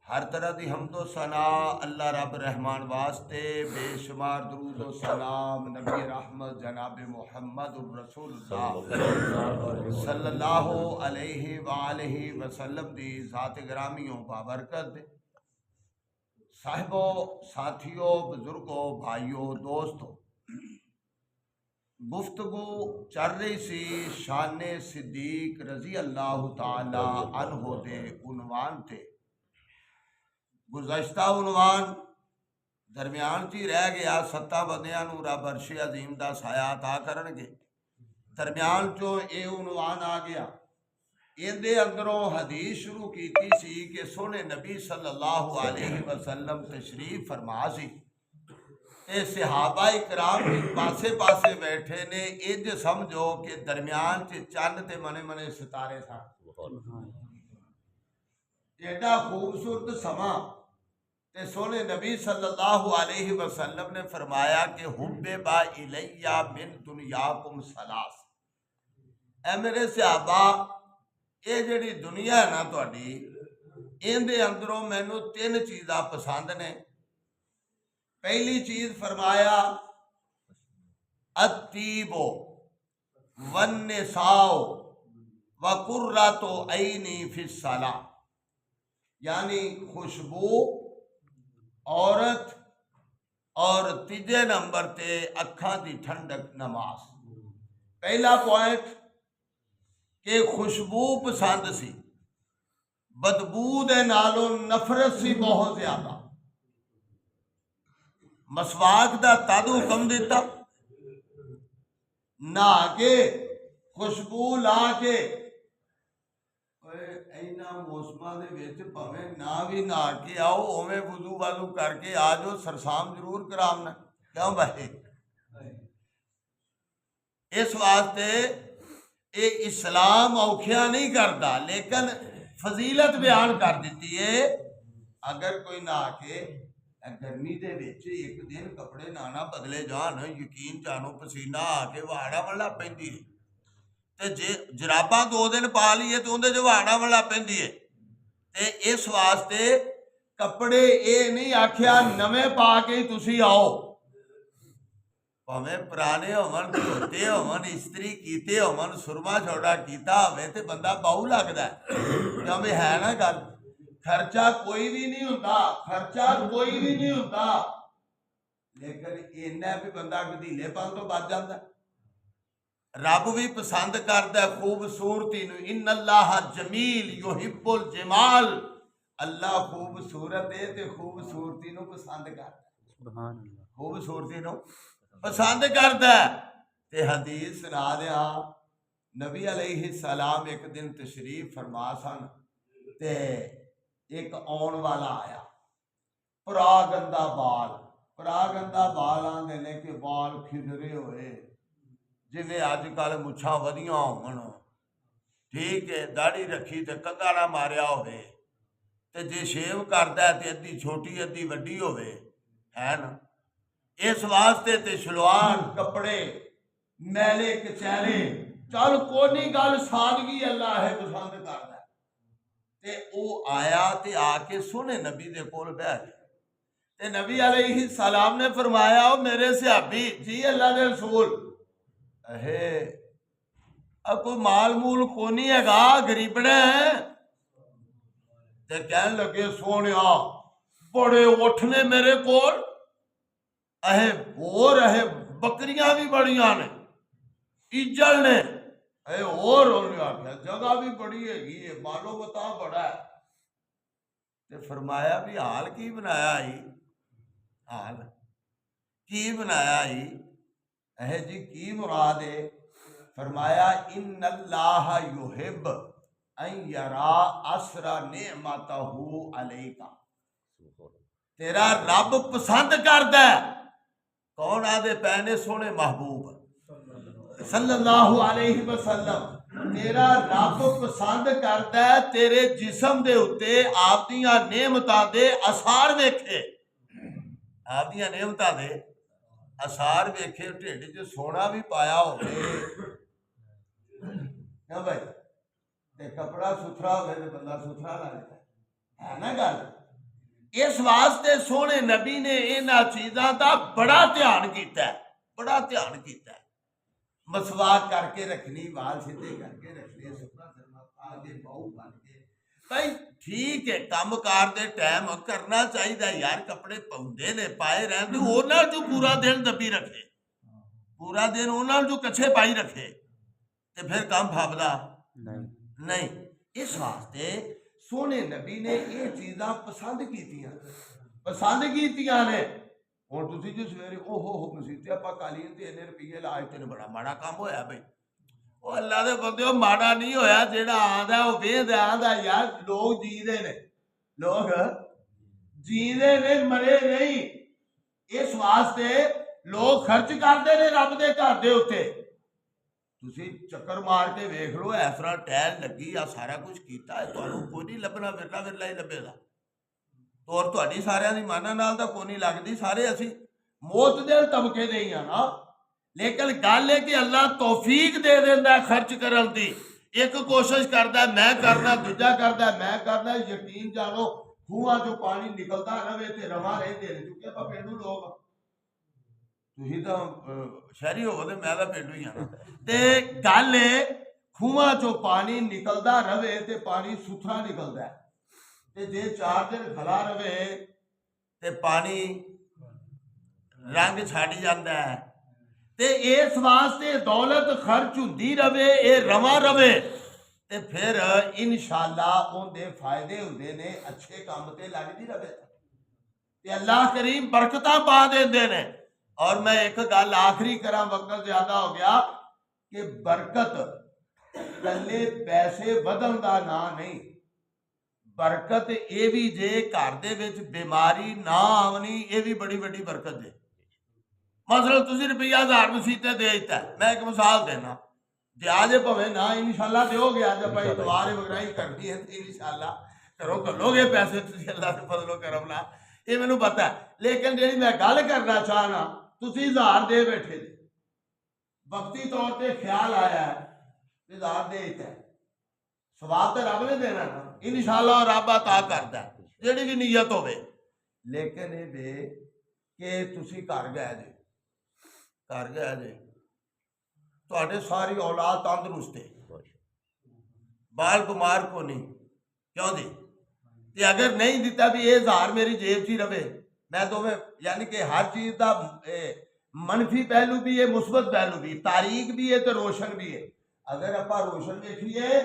हर तरह की हमदो सना अल्लाह रब रहमान वास्ते, बेशुमार दरूद व सलाम नबी रहमत जनाब मुहम्मद रसूलुल्लाह सल्लल्लाहु अलैहि वालैहि वसल्लम दी ज़ात ग्रामियों बाबरकत दे। साहिबो, साथियों, बुजुर्गों, भाइयों, दोस्तों, गुफ्तगू चल रही सी शाने सिद्दीक रजी अल्लाह ताला अन्हो दे उनवान थे। गुज़श्ता उनवान दरम्यान च ही रह गया। 7 बंदियां नूं रब अर्शे अजीम दा साया अता करनगे। दरम्यान चो ये उनवान आ गया। इहदे अंदरों हदीस शुरू की सी कि सोने नबी सल्लल्लाहु अलैहि वसल्लम तशरीफ फरमा सी। ये सहाबा इकराम भी पासे पासे बैठे ने। इंज समझो कि दरम्यान च चंद ते मने मने सितारे सन। एडा खूबसूरत समा ते सोने नबी सल्लल्लाहु अलैहि वसल्लम ने फरमाया कि हुब्बे बा इलैया मिन दुनियाकुम सलास। ए मेरे सहाबा, ये जिहड़ी दुनिया है ना तुहाडी, इहदे अंदरों मैनू 3 चीज़ां पसंद ने। पहली चीज़ फरमाया अत्तीबो वन्निसाओ व कुर्रतु ऐनी फिस सला, यानी खुशबू, औरत और तीजे नंबर ते अखा की ठंडक नमाज। पहला पॉइंट कि खुशबू पसंद सी, बदबू दे नालों नफरत सी बहुत ज्यादा। मसवाक दा तद हुक्म दिता, नहा के खुशबू ला के इन्हां मौसमां दे विच भावें ना भी नहा के आओ, उवें वुजू वाजू करके आ जाओ, सरसाम जरूर करावना। क्यों भाई? इस वास्ते ये इस्लाम औखिया नहीं करता, लेकिन फजीलत बयान कर दी है। अगर कोई नहा के गर्मी दे विच एक दिन कपड़े ना बदले जान, यकीन जानो पसीना आके वाड़ा वाला पैंदी है। ते जे जराबा 2 दिन पा लीए तो उहदे च वाड़ा वाला पैंदी है। ते इस वास्ते कपड़े ये नहीं आख्या नवे पा के ही तुसी आओ, भावें पुराने होवन, धोते होवन, इस्त्री कीते होवन, सुरमा छोड़ा कीता होवे ते बंदा बाहू लगदा है। क्योंकि है ना गल, खर्चा कोई भी नहीं होता, खर्चा कोई भी नहीं होता, लेकिन इन्ना भी बंदा गधीलेपन तो बच जाता। रब भी पसंद करता है खूबसूरती नूं। इन्नल्लाह जमील युहिब्बुल जमाल। अल्लाह खूबसूरत है ते खूबसूरती नूं पसंद करता है। खूबसूरती नूं पसंद करता है। ते हदीस सुना दिया, नबी अलैहि सलाम एक दिन तशरीफ फरमा सन ते एक आउण वाला आया, परागंदा बाल। परागंदा बाल आंदे ने कि बाल खिदरे होए, जिवें अजकल मुछां वधियां होवन, ठीक है, दाढ़ी रखी ते कंघा ना मारिया होवे, ते जे शेव करदा ते अद्धी छोटी अद्धी वड्डी होवे, है ना। इस वास्ते ते सलवार कपड़े मैले कचैले, चल कोनी गल, सादगी अल्लाह है पसंद करदा। ते ओ आया ते आके सोने नबी दे कोल बैठ गया। ते नबी अलैहि सलाम ने फरमाया, ओ मेरे सहाबी जी, अल्लाह दे रसूल, अहे अब कोई माल मूल कोनी हैगा, गरीबने है। ते कहन लगे, सोने बड़े उठ ने मेरे कोल, अहे होर अहे बकरियां भी बड़ियां ने, इज्जल ने, अहे होर उन्हें आख्या जगह भी बड़ी हैगी है, मालो बता बड़ा है। ते फरमाया भी हाल की बनाया ही, हाल की बनाया ही, अहे जी की मुराद है? फरमाया इन्नल्लाह युहिब अन यरा असरा नेमतहू अलैका। तेरा रब पसंद करदा है, कौन आदे पैने सोने महबूब सल्लल्लाहु अलैहि वसल्लम। तेरा रब पसंद करदा है तेरे जिस्म दे उत्ते आपदियां नेमतां दे असार वेखे, आपदियां नेमतां दे असार वेखे, ढिड च सोना भी पाया होवे ना भाई, ते कपड़ा सुथरा होवे ते बंदा सुथरा लगदा है ना गल। इस वास्ते सोहने नबी ने इन्हां चीज़ां दा बड़ा ध्यान कीता है, बड़ा ध्यान कीता है। मसवाक करके रखनी, वाल सीधे करके रखने, सुखना शर्मा आगे बहु बन के भाई ठीक है, काम कार दे टाइम करना चाहिए यार, कपड़े पाउंदे ने पाए रहंदे उन्हां जो पूरा दिन दबी रखे, पूरा दिन उन्हां जो कच्छे पाई रखे ते फिर काम फाबदा नहीं। इस वास्ते सोहने नबी ने ये चीज़ां पसंद कीतियां ने। हुण तुसीं जो सवेरे ओहो मसीते आपां कालियां ते इन्ने रुपये लाए तेन बड़ा माड़ा काम होया बई, वो अल्लाह दे बंदे माड़ा नहीं होया, जेड़ा आंदा वो वेंदा आंदा यार लोग जींदे ने, लोग जींदे ने, मरे नहीं। इस वास्ते लोग खर्च करते ने रब दे घर दे उत्ते। तुसीं चक्कर मार के वेख लो, इस तरह टहल लगी आ सारा कुछ कीता है, तुहानूं कोई नहीं लभना, विरला विरला ही लभेगा। और तुहाडी सारिਆਂ ਦੀ माना नाल तां कोई नहीं लगदी, सारे असीं मौत दे तबके दे ही आ ना। लेकिन गल है कि अल्लाह तौफीक दे देंदा खर्च करन दी। एक कोशिश करदा मैं करना, दूजा करदा मैं करना, यकीन जानो खूहां चों पानी निकलदा रहे ते रवां रहिंदे ने, क्योंकि आपां पेंडू लोग, तुसीं तां शहरी होवो ते मैं तां पेंडू ही आ ना। ते गल है खूहां चों पानी निकलदा रहे ते पानी सुथरा निकलदा है, ते जे 4 दिन खला रहे ते पानी रंग छड़ जाता है। ते इस वास्ते दौलत खर्च हुंदी रवे, ये रवा रवे ते फिर इंशाअल्लाह उनके फायदे हुंदे ने, अच्छे काम ते लगदी रवे ते अल्लाह करीम बरकतां पा देंदे ने। और मैं एक गल आखिरी करा, वक्त ज्यादा हो गया, कि बरकत कल्ले पैसे वधन दा ना नहीं, बरकत ये भी जे घर दे विच बीमारी ना आवनी, ये भी बड़ी बड़ी बरकत है। मतलब तुसीं रुपया 1000 मसीते दे दिता, मैं एक मिसाल देना, दिया जे भवे ना इंशाअल्लाह दोगे, अज भाई दुआरे वगराई करनी है तो इंशाअल्लाह करो करोगे पैसे, तुसीं अल्लाह दे फजलो करम नाल, ये मैनूं पता है। लेकिन जिहड़ी मैं गल करना चाहना, तुसीं 1000 दे बैठे जे, वक्ती तौर पर ख्याल आया है 1000 दे दिता, सवाब तो रब ने देना ना, इंशाअल्लाह रब अता करदा है जिहड़ी भी नीयत होवे। लेकिन ये वे कि तुसीं घर गए जे, घर गए जे, तुहाडे सारी औलाद तंदरुस्त है, बाल बीमार को नहीं, क्यों जी? ते अगर नहीं दिता भी ये 1000 मेरी जेब च ही रवे, मैं तो यानी कि हर चीज़ का मनफी पहलू भी है, मुस्बत पहलू भी, तारीख भी है तो रोशन भी है। अगर आप रोशन देखिए,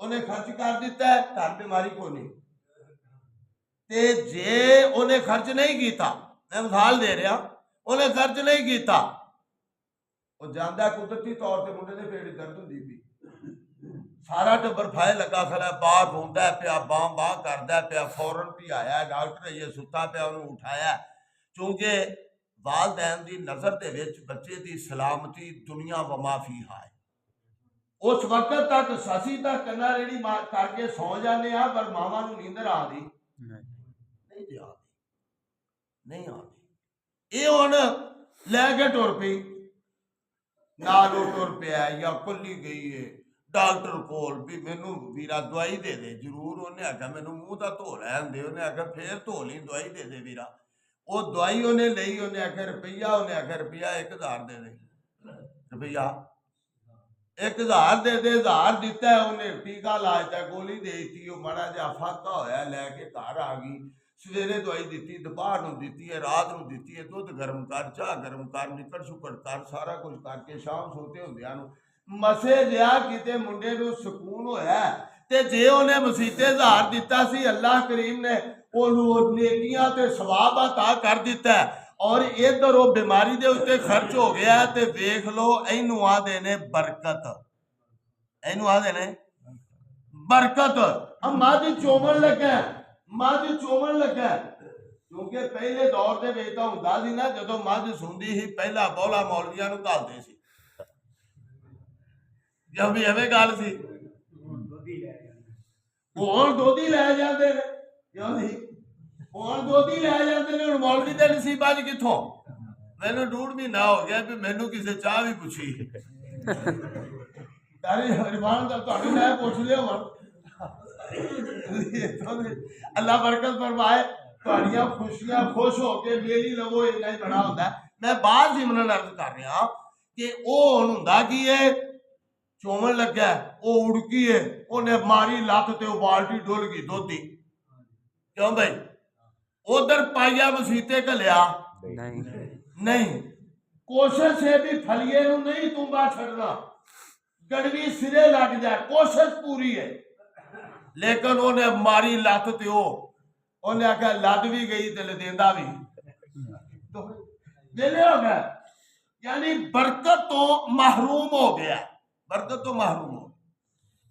उन्हें खर्च कर दिता है, घर बीमारी को नहीं, ते जे उन्हें खर्च नहीं किया, मैं मिसाल दे रहा, उन्हें खर्च नहीं किया, वो जाता कुदरती तौर पर मुंडे के पेट दर्द होंगी पी, सारा टब्बर फाए लगा खड़ा, बाहर रोंदा पिया, बां करदा पिया, फौरन भी आया डॉक्टर, ये सुता पिया, उन्होंने उठाया, क्योंकि वालदैन की नज़र के विच बच्चे की सलामती दुनिया व माफी है। उस वक्त तक ससी तक कन्ना रेड़ी करके सौ जाने, पर मावा नूं नींदर आती नहीं, नहीं आती। ये हुण लैके टुर पई, नाल टुर पिया या कल्ली गई है डॉक्टर कोल भी, मैनू वीरा दवाई दे दे जरूर। उन्हें आख्या मैनू मूँह तो धो लैन दे, उन्हें आख्या फिर धो ली, दवाई दे दे वीरा। वो दवाई उन्हें लई, उन्हें आख्या रुपया, उन्हें आख्या रुपया 1000 दे दे, रुपया 1000 दे दे, 1000 दिता है, उन्हें टीका लाया, गोली दे दी, वो माड़ा जिहा फाका होया, लैके घर आ गई, सवेरे दवाई दी, दोपहर नूं दी है, रात नूं दी है, दुध गर्म कर, चाह गर्म कर, निकड़ सुकड़ कर, सारा कुछ करके शाम सोते होंदियां नूं मसे जिहा किते मुंडे नूं सुकून होया। ते जे उन्हें मसीते 1000 दिता सी, अल्लाह करीम ने उन्होंने नेकियां ते सवाब अता कर दिता है, और इधर वो बीमारी दे उत्ते खर्च हो गया। ते वेख लो, इनू आदे ने बरकत, इनू आदे ने बरकत। हम मध चोमन लगा, मध चोमन लगा, क्योंकि पहले दौर के विच तां हुंदा सी ना, जदों मध सुंदी ही पहला बौला मौलवियां नूं घल्लदे सी, जब भी एवें गल सी, हुण दोधी लै जांदे ने, क्यों नहीं? हुण दोधी लै जांदे ने, हुण मौलवी दे नसीबां च कित्थों? मैनूं 1.5 महीना हो गया भी मैनूं किसे चाह भी पुछी रिवान दा तुहानूं मैं पुछ लिया हुण। अल्लाह बरकत फरमाए। ਤੁਹਾਡੀਆਂ ਖੁਸ਼ੀਆਂ ਖੁਸ਼ ਹੋ ਕੇ ਮੇਰੀ ਲਵੋ, ਇੰਨਾ ਹੀ ਬੜਾ ਹੁੰਦਾ। ਮੈਂ ਬਾਹਰ ਸਿਮਰਨ ਅਰਜ਼ ਕਰ ਰਿਹਾ ਕਿ ਉਹ ਹੁਣ ਹੁੰਦਾ ਕੀ ਹੈ, ਚੋਵਣ ਲੱਗਾ ਉਹ ਉੜਕੀ ਹੈ, ਉਹਨੇ ਮਾਰੀ ਲੱਤ ਤੇ ਉਹ ਬਾਲਟੀ ਡੁੱਲ ਗਈ ਦੁੱਧ ਦੀ। ਕਿਉਂ ਬਈ? ਉਧਰ ਪਾਈਆ ਮਸੀਤੇ ਘਲਿਆ ਨਹੀਂ। ਕੋਸ਼ਿਸ਼ ਹੈ ਵੀ ਫਲੀਏ ਨੂੰ ਨਹੀਂ ਤੁੰਬਾ ਛੱਡਣਾ, ਗੜਵੀ ਸਿਰੇ ਲੱਗ ਜਾਏ, ਕੋਸ਼ਿਸ਼ ਪੂਰੀ ਹੈ। ਲੇਕਿਨ ਉਹਨੇ ਮਾਰੀ ਲੱਤ ਤੇ ਉਹਨੇ ਆਖਿਆ ਲੱਦ ਵੀ ਗਈ ਤੇ ਲਦੇਂਦਾ ਵੀ ਵੇਲੇ ਹੋ ਗਿਆ, यानी बरकत तो महरूम हो गया, बरकत तो महरूम हो।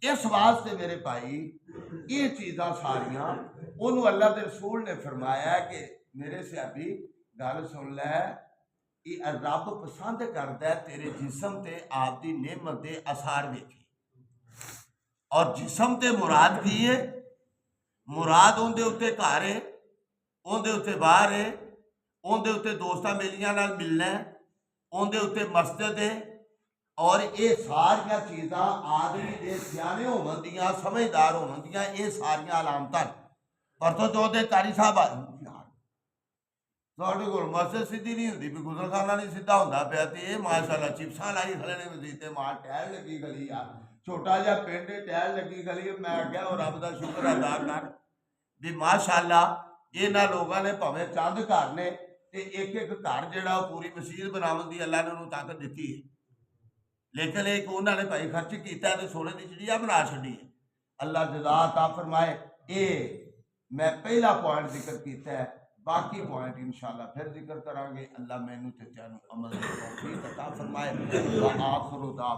इस वास्ते मेरे भाई ये चीज़ां सारियां उन्होंने अल्लाह के रसूल ने फरमाया कि मेरे सियाबी गल सुन लै, ये रब पसंद करता है तेरे जिसम ते आपकी नेमत के आसार वेखे। और जिसम ते मुराद की है? मुराद उनके उत्ते घर है, उनके उत्ते बाहर है, उनके उत्ते दोस्तां बेलियां नाल मिलना है, उनके उत्ते मस्जिद है। और ये सारिया चीज़ां आदमी के सियाने होवन दियां, समझदार होवन दियां, ये सारिया अलामत। परसों चौथे कारी साहब ਤੁਹਾਡੇ ਕੋਲ ਮਸਜਿਦ ਸਿੱਧੀ ਨਹੀਂ ਹੁੰਦੀ, ਵੀ ਗੁਜ਼ਰਖਾਨਾ ਨਹੀਂ ਸਿੱਧਾ ਹੁੰਦਾ ਪਿਆ, ਤੇ ਇਹ ਮਾਸ਼ਾਅੱਲਾ ਚਿਪਸਾਂ ਲਾਈ ਖੜੇ ਨੇ ਮਸੀਤੇ ਮਾਰ, ਟਹਿਲ ਲੱਗੀ ਗਲੀ ਆ, ਛੋਟਾ ਜਿਹਾ ਪਿੰਡ ਟਹਿਲ ਲੱਗੀ ਗਲੀ। ਮੈਂ ਕਿਹਾ ਉਹ ਰੱਬ ਦਾ ਸ਼ੁਕਰ ਅਦਾ ਕਰ ਵੀ ਮਾਸ਼ਾਅੱਲਾ ਇਹਨਾਂ ਲੋਕਾਂ ਨੇ ਭਾਵੇਂ ਚੰਦ ਘਰ ਨੇ ਤੇ ਇੱਕ ਇੱਕ ਘਰ ਜਿਹੜਾ ਉਹ ਪੂਰੀ ਮਸਜਿਦ ਬਣਾਉਣ ਦੀ ਅੱਲਾ ਨੇ ਉਹਨੂੰ ਤਾਕਤ ਦਿੱਤੀ ਹੈ। ਲੇਕਿਨ ਇੱਕ ਉਹਨਾਂ ਨੇ ਭਾਈ ਖਰਚ ਕੀਤਾ ਤੇ ਸੋਨੇ ਦੀ ਚਿੜੀਆ ਬਣਾ ਛੱਡੀ ਹੈ। ਅੱਲਾ ਜਜ਼ਾ ਤਾ ਫਰਮਾਏ। ਇਹ मैं पहला पॉइंट जिक्र किया है, बाकी पॉइंट इंशाअल्लाह फिर जिक्र करांगे। अल्लाह मैनू ते तैनू अमल दी तौफीक अता फरमाए। व आखिरु दावा।